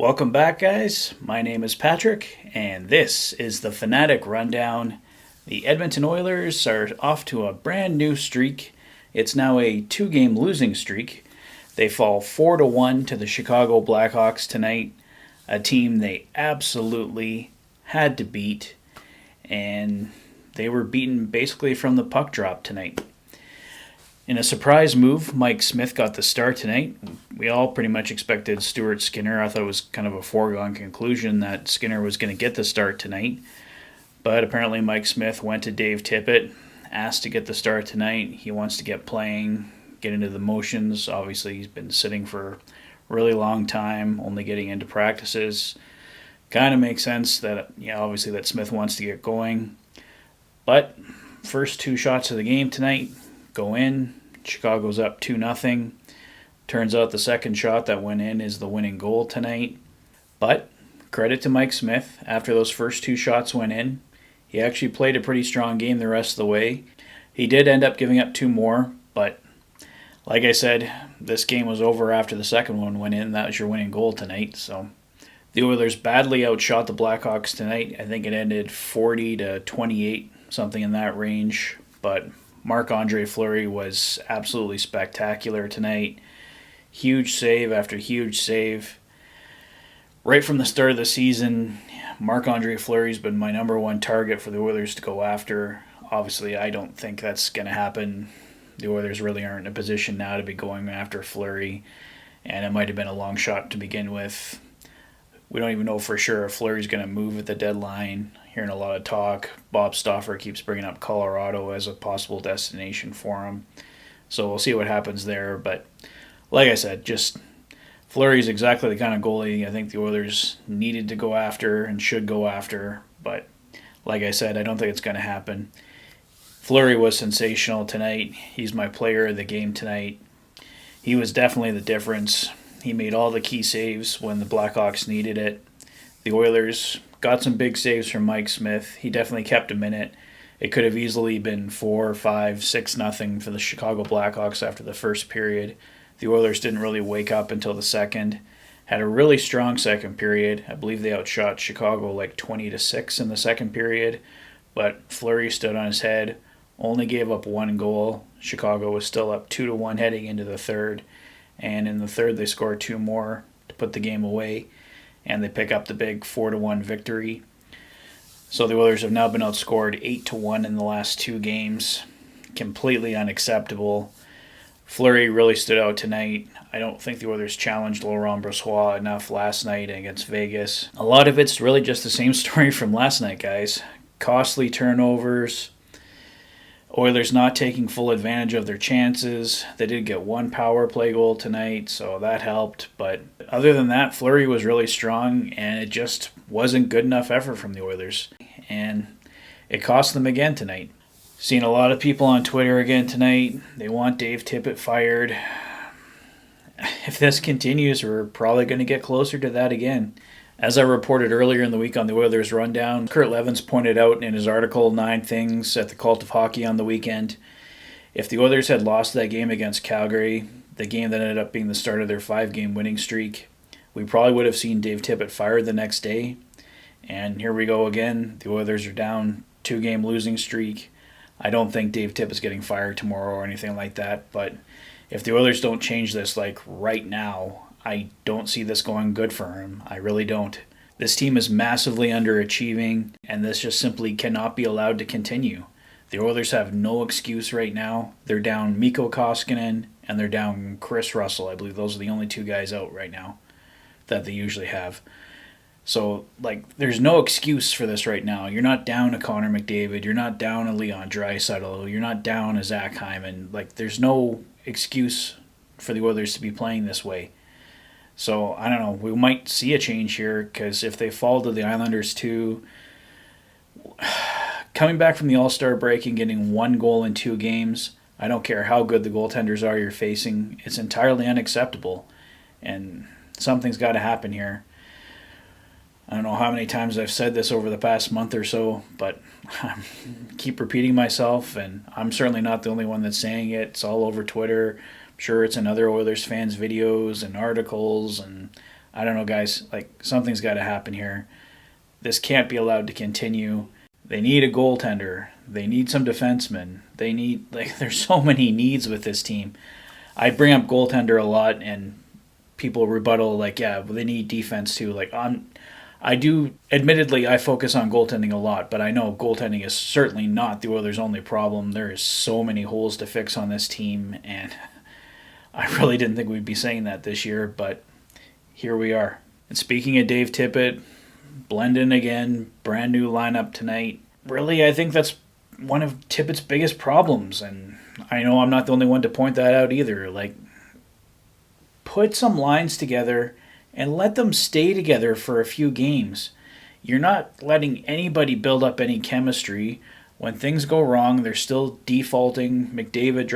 Welcome back, guys. My name is Patrick, and this is the Fanatic Rundown. The Edmonton Oilers are off to a brand new streak. It's now a 2-game losing streak. They fall 4-1 to the Chicago Blackhawks tonight, a team they absolutely had to beat, and they were beaten basically from the puck drop tonight. In a surprise move, Mike Smith got the start tonight. We all pretty much expected Stuart Skinner. I thought it was kind of a foregone conclusion that Skinner was going to get the start tonight. But apparently Mike Smith went to Dave Tippett, asked to get the start tonight. He wants to get playing, get into the motions. Obviously, he's been sitting for a really long time, only getting into practices. Kind of makes sense that, obviously that Smith wants to get going. But first two shots of the game tonight go in. Chicago's up 2-0. Turns out the second shot that went in is the winning goal tonight. But credit to Mike Smith. After those first two shots went in, he actually played a pretty strong game the rest of the way. He did end up giving up two more, but like I said, this game was over after the second one went in. That was your winning goal tonight. So the Oilers badly outshot the Blackhawks tonight. I think it ended 40-28, something in that range. But Marc-Andre Fleury was absolutely spectacular tonight. Huge save after huge save. Right from the start of the season, Marc-Andre Fleury's been my number one target for the Oilers to go after. Obviously, I don't think that's going to happen. The Oilers really aren't in a position now to be going after Fleury, and it might have been a long shot to begin with. We don't even know for sure if Fleury's going to move at the deadline. Hearing a lot of talk. Bob Stauffer keeps bringing up Colorado as a possible destination for him. So we'll see what happens there. But like I said, just Fleury's exactly the kind of goalie I think the Oilers needed to go after and should go after. But like I said, I don't think it's going to happen. Fleury was sensational tonight. He's my player of the game tonight. He was definitely the difference. He made all the key saves when the Blackhawks needed it. The Oilers got some big saves from Mike Smith. He definitely kept him in it. It could have easily been 4, 5, 6-0 for the Chicago Blackhawks after the first period. The Oilers didn't really wake up until the second. Had a really strong second period. I believe they outshot Chicago like 20-6 in the second period. But Fleury stood on his head, only gave up one goal. Chicago was still up 2-1 heading into the third. And in the third, they scored two more to put the game away. And they pick up the big 4-1 victory. So the Oilers have now been outscored 8-1 in the last two games. Completely unacceptable. Fleury really stood out tonight. I don't think the Oilers challenged Laurent Brossoit enough last night against Vegas. A lot of it's really just the same story from last night, guys. Costly turnovers. Oilers not taking full advantage of their chances. They did get one power play goal tonight, so that helped. But other than that, Fleury was really strong, and it just wasn't good enough effort from the Oilers. And it cost them again tonight. Seen a lot of people on Twitter again tonight. They want Dave Tippett fired. If this continues, we're probably going to get closer to that again. As I reported earlier in the week on the Oilers Rundown, Kurt Levins pointed out in his article 9 Things at the Cult of Hockey on the weekend, if the Oilers had lost that game against Calgary, the game that ended up being the start of their 5-game winning streak, we probably would have seen Dave Tippett fired the next day. And here we go again. The Oilers are down 2-game losing streak. I don't think Dave Tippett's getting fired tomorrow or anything like that, but if the Oilers don't change this like right now, I don't see this going good for him. I really don't. This team is massively underachieving, and this just simply cannot be allowed to continue. The Oilers have no excuse right now. They're down Mikko Koskinen, and they're down Chris Russell. I believe those are the only two guys out right now that they usually have. So, there's no excuse for this right now. You're not down a Connor McDavid. You're not down a Leon Draisaitl. You're not down a Zach Hyman. There's no excuse for the Oilers to be playing this way. So, I don't know. We might see a change here because if they fall to the Islanders too, coming back from the All-Star break and getting one goal in 2 games, I don't care how good the goaltenders are you're facing, it's entirely unacceptable. And something's got to happen here. I don't know how many times I've said this over the past month or so, but I keep repeating myself, and I'm certainly not the only one that's saying it. It's all over Twitter. I'm sure it's in other Oilers fans' videos and articles and I don't know, guys. Like, something's got to happen here. This can't be allowed to continue. They need a goaltender. They need some defensemen. They need, like, there's so many needs with this team. I bring up goaltender a lot, and people rebuttal, like, yeah, well, they need defense too. Like, admittedly, I focus on goaltending a lot, but I know goaltending is certainly not the Oilers' only problem. There is so many holes to fix on this team, and I really didn't think we'd be saying that this year, but here we are. And speaking of Dave Tippett, blend in again, brand new lineup tonight. Really, I think that's one of Tippett's biggest problems, and I know I'm not the only one to point that out either. Like, put some lines together and let them stay together for a few games. You're not letting anybody build up any chemistry. When things go wrong, they're still defaulting McDavid,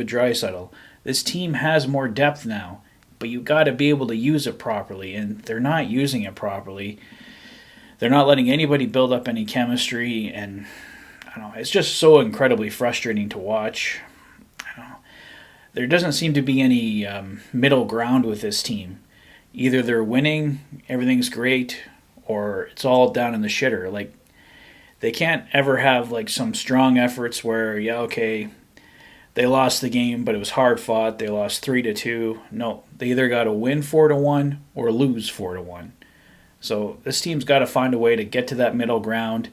Draisaitl. This team has more depth now, but you got to be able to use it properly, and they're not using it properly. They're not letting anybody build up any chemistry, and I don't know, it's just so incredibly frustrating to watch. There doesn't seem to be any middle ground with this team. Either they're winning, everything's great, or it's all down in the shitter. Like, they can't ever have like some strong efforts where, yeah, okay, they lost the game, but it was hard fought. They lost 3-2. No, they either got to win 4-1 or lose 4-1. So this team's got to find a way to get to that middle ground,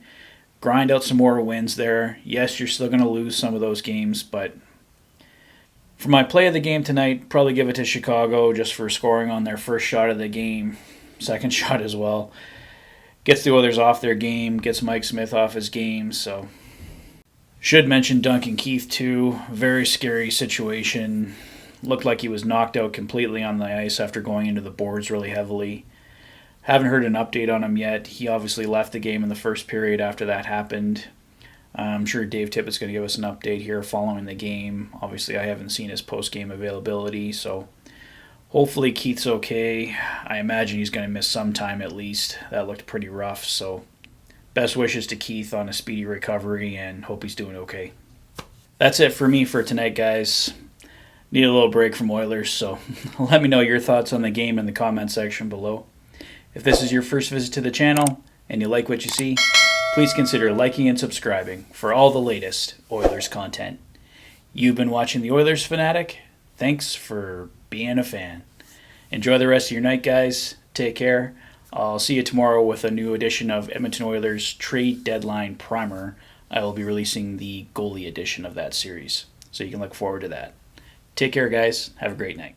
grind out some more wins there. Yes, you're still going to lose some of those games, but for my play of the game tonight, probably give it to Chicago just for scoring on their first shot of the game, second shot as well. Gets the Oilers off their game, gets Mike Smith off his game, so. Should mention Duncan Keith too. Very scary situation. Looked like he was knocked out completely on the ice after going into the boards really heavily. Haven't heard an update on him yet. He obviously left the game in the first period after that happened. I'm sure Dave Tippett's going to give us an update here following the game. Obviously, I haven't seen his post-game availability, so hopefully Keith's okay. I imagine he's going to miss some time at least. That looked pretty rough, so best wishes to Keith on a speedy recovery, and hope he's doing okay. That's it for me for tonight, guys. Need a little break from Oilers, so let me know your thoughts on the game in the comment section below. If this is your first visit to the channel and you like what you see, please consider liking and subscribing for all the latest Oilers content. You've been watching the Oilers Fanatic. Thanks for being a fan. Enjoy the rest of your night, guys. Take care. I'll see you tomorrow with a new edition of Edmonton Oilers Trade Deadline Primer. I will be releasing the goalie edition of that series, so you can look forward to that. Take care, guys. Have a great night.